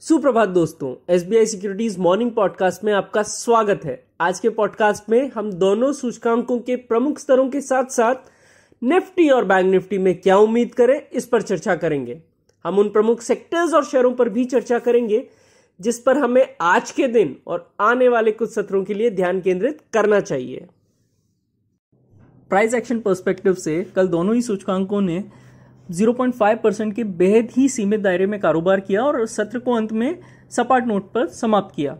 सुप्रभात दोस्तों, SBI securities morning podcast में आपका स्वागत है। आज के पॉडकास्ट में हम दोनों सूचकांकों के प्रमुख स्तरों के साथ साथ निफ्टी और बैंक निफ्टी में क्या उम्मीद करें, इस पर चर्चा करेंगे। हम उन प्रमुख सेक्टर्स और शेयरों पर भी चर्चा करेंगे जिस पर हमें आज के दिन और आने वाले कुछ सत्रों के लिए ध्यान केंद्रित करना चाहिए। प्राइस एक्शन पर्सपेक्टिव से कल दोनों ही सूचकांकों ने 0.5% के बेहद ही सीमित दायरे में कारोबार किया और सत्र को अंत में सपाट नोट पर समाप्त किया।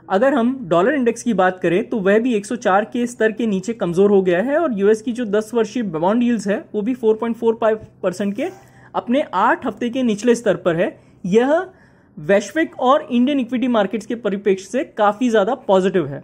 अगर हम डॉलर इंडेक्स की बात करें तो वह भी 104 के स्तर के नीचे कमजोर हो गया है और यूएस की जो 10 वर्षीय बॉन्ड यील्ड्स है वो भी 4.45% के अपने 8 हफ्ते के निचले स्तर पर है। यह वैश्विक और इंडियन इक्विटी मार्केट्स के परिप्रेक्ष्य से काफी ज्यादा पॉजिटिव है।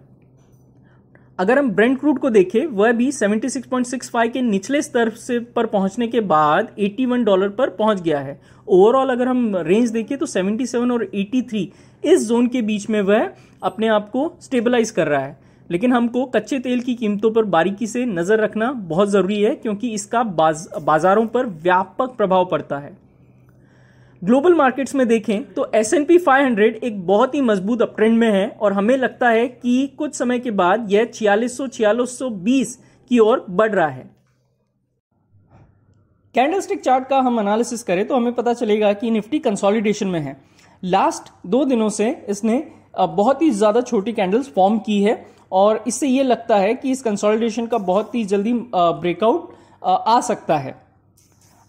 अगर हम ब्रेंट क्रूड को देखें, वह भी 76.65 के निचले स्तर से पर पहुंचने के बाद $81 पर पहुंच गया है। ओवरऑल अगर हम रेंज देखें तो 77 और 83 इस जोन के बीच में वह अपने आप को स्टेबलाइज कर रहा है। लेकिन हमको कच्चे तेल की कीमतों पर बारीकी से नजर रखना बहुत जरूरी है क्योंकि इसका बाजारों पर व्यापक प्रभाव पड़ता है। ग्लोबल मार्केट्स में देखें तो S&P 500 एक बहुत ही मजबूत अपट्रेंड में है और हमें लगता है कि कुछ समय के बाद यह 4600-4620 की ओर बढ़ रहा है। कैंडलस्टिक चार्ट का हम एनालिसिस करें तो हमें पता चलेगा कि निफ्टी कंसोलिडेशन में है। लास्ट 2 दिनों से इसने बहुत ही ज्यादा छोटी कैंडल्स फॉर्म की है और इससे यह लगता है कि इस कंसोलिडेशन का बहुत ही जल्दी ब्रेकआउट आ सकता है।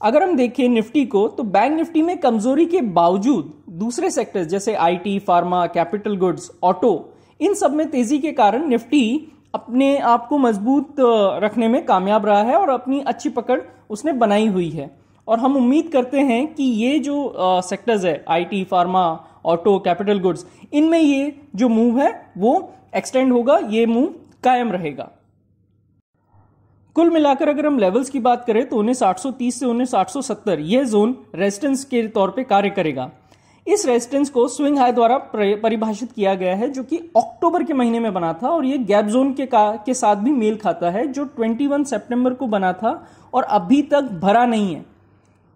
अगर हम देखें निफ्टी को तो बैंक निफ्टी में कमजोरी के बावजूद दूसरे सेक्टर्स जैसे IT, pharma, capital goods, auto, इन सब में तेजी के कारण निफ्टी अपने आप को मजबूत रखने में कामयाब रहा है और अपनी अच्छी पकड़ उसने बनाई हुई है। और हम उम्मीद करते हैं कि ये जो सेक्टर्स है IT, pharma, auto, capital goods, इनमें ये जो मूव है वो एक्सटेंड होगा, ये मूव कायम रहेगा। कुल मिलाकर अगर हम लेवल्स की बात करें तो 19,830 से 19,870 यह जोन रेजिस्टेंस के तौर पे कार्य करेगा। इस रेजिस्टेंस को स्विंग हाई द्वारा परिभाषित किया गया है जो कि अक्टूबर के महीने में बना था और यह गैप जोन के साथ भी मेल खाता है जो 21 सितंबर को बना था और अभी तक भरा नहीं है।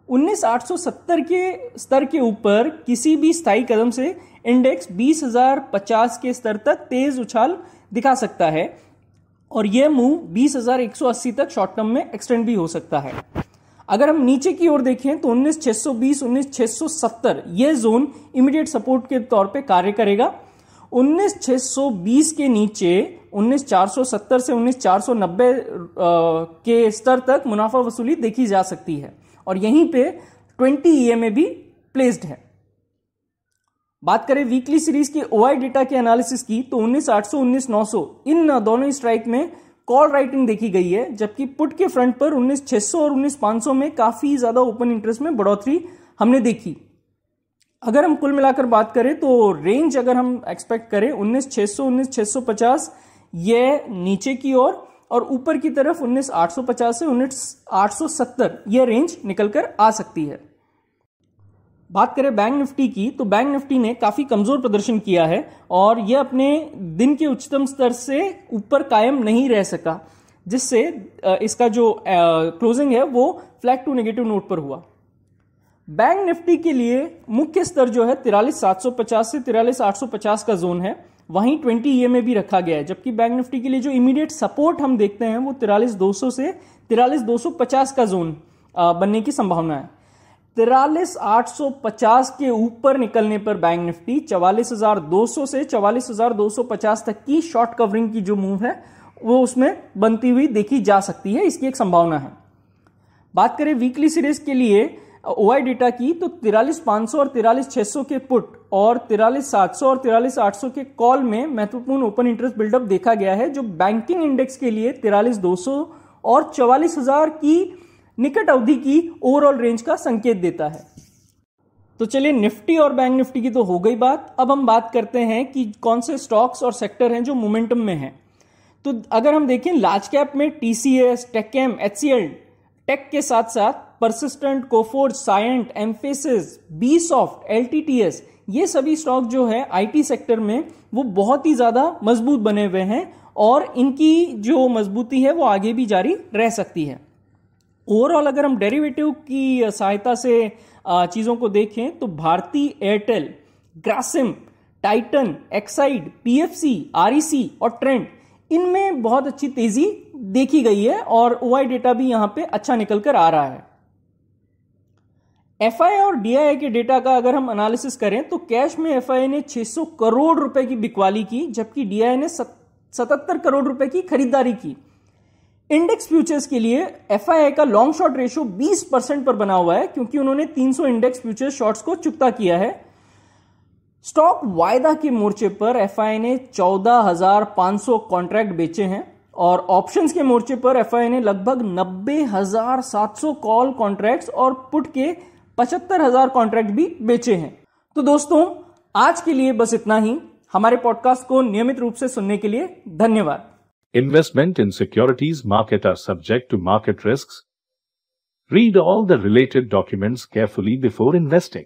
19,870 के स्तर के ऊपर किसी भी स्थायी कदम से इंडेक्स 20,050 के स्तर तक तेज उछाल दिखा सकता है और यह मूव 20,180 तक शॉर्ट टर्म में एक्सटेंड भी हो सकता है। अगर हम नीचे की ओर देखें तो 19,620, 19,670 यह जोन इमीडिएट सपोर्ट के तौर पे कार्य करेगा। 19,620 के नीचे 19,470 से 19,490 के स्तर तक मुनाफा वसूली देखी जा सकती है और यहीं पे 20 EMA भी प्लेस्ड है। बात करें वीकली सीरीज के OI डेटा के एनालिसिस की तो 19,800, 19,900 इन दोनों स्ट्राइक में कॉल राइटिंग देखी गई है, जबकि पुट के फ्रंट पर 19,600 और 19,500 में काफी ज्यादा ओपन इंटरेस्ट में बढ़ोतरी हमने देखी। अगर हम कुल मिलाकर बात करें तो रेंज अगर हम एक्सपेक्ट करें 19,600, 19,650 ये नीचे की ओर और ऊपर की तरफ 19,850 से 19,870 यह रेंज निकलकर आ सकती है। बात करें बैंक निफ्टी की तो बैंक निफ्टी ने काफी कमजोर प्रदर्शन किया है और यह अपने दिन के उच्चतम स्तर से ऊपर कायम नहीं रह सका, जिससे इसका जो क्लोजिंग है वो फ्लैट टू नेगेटिव नोट पर हुआ। बैंक निफ्टी के लिए मुख्य स्तर जो है 43,750 से 43,850 का जोन है, वहीं 20 EMA भी रखा गया है, जबकि बैंक निफ्टी के लिए जो इमीडिएट सपोर्ट हम देखते हैं वो 43,200 से 43,250 का जोन बनने की संभावना है। 43,850 के ऊपर निकलने पर बैंक निफ्टी 44,200 से 44,250 तक की शॉर्ट कवरिंग की जो मूव है वो उसमें बनती हुई देखी जा सकती है, इसकी एक संभावना है। बात करें वीकली सीरीज के लिए OI डेटा की तो 43,500 और 43,600 के पुट और 43,700 और 43,800 के कॉल में महत्वपूर्ण ओपन इंटरेस्ट बिल्डअप देखा गया है, जो बैंकिंग इंडेक्स के लिए 43,200 और 44,000 की निकट अवधि की ओवरऑल रेंज का संकेत देता है। तो चलिए निफ्टी और बैंक निफ्टी की तो हो गई बात। अब हम बात करते हैं कि कौन से स्टॉक्स और सेक्टर हैं जो मोमेंटम में हैं। तो अगर हम देखें लार्ज कैप में TCS, टेक्केम, HCL टेक के साथ साथ persistent, Coforge, Cyient, emphasis, बीसॉफ्ट, LTTS ये सभी स्टॉक जो है IT सेक्टर में वो बहुत ही ज्यादा मजबूत बने हुए हैं और इनकी जो मजबूती है वो आगे भी जारी रह सकती है। ओवरऑल अगर हम डेरिवेटिव की सहायता से चीजों को देखें तो Bharti Airtel Grasim, Titan, Exide, PFC, REC और ट्रेंड, इनमें बहुत अच्छी तेजी देखी गई है और ओआई डेटा भी यहां पे अच्छा निकल कर आ रहा है। एफआई और डीआई के डेटा का अगर हम एनालिसिस करें तो कैश में एफआई ने 600 करोड़ रुपए की बिकवाली की, जबकि डीआई ने 77 करोड़ रुपए की खरीदारी की। इंडेक्स फ्यूचर्स के लिए एफआई का लॉन्ग शॉर्ट रेशियो 20% पर बना हुआ है, क्योंकि उन्होंने 300 इंडेक्स फ्यूचर्स शॉर्ट्स को चुकता किया है। स्टॉक वायदा के मोर्चे पर एफआई ने 14,500 कॉन्ट्रैक्ट बेचे हैं और ऑप्शंस के मोर्चे पर एफआई ने लगभग 90,700 कॉल कॉन्ट्रैक्ट्स और पुट के 75,000 कॉन्ट्रैक्ट भी बेचे हैं। तो दोस्तों, आज के लिए बस इतना ही। हमारे पॉडकास्ट को नियमित रूप से सुनने के लिए धन्यवाद। Investment in securities market are subject to market risks. Read all the related documents carefully before investing.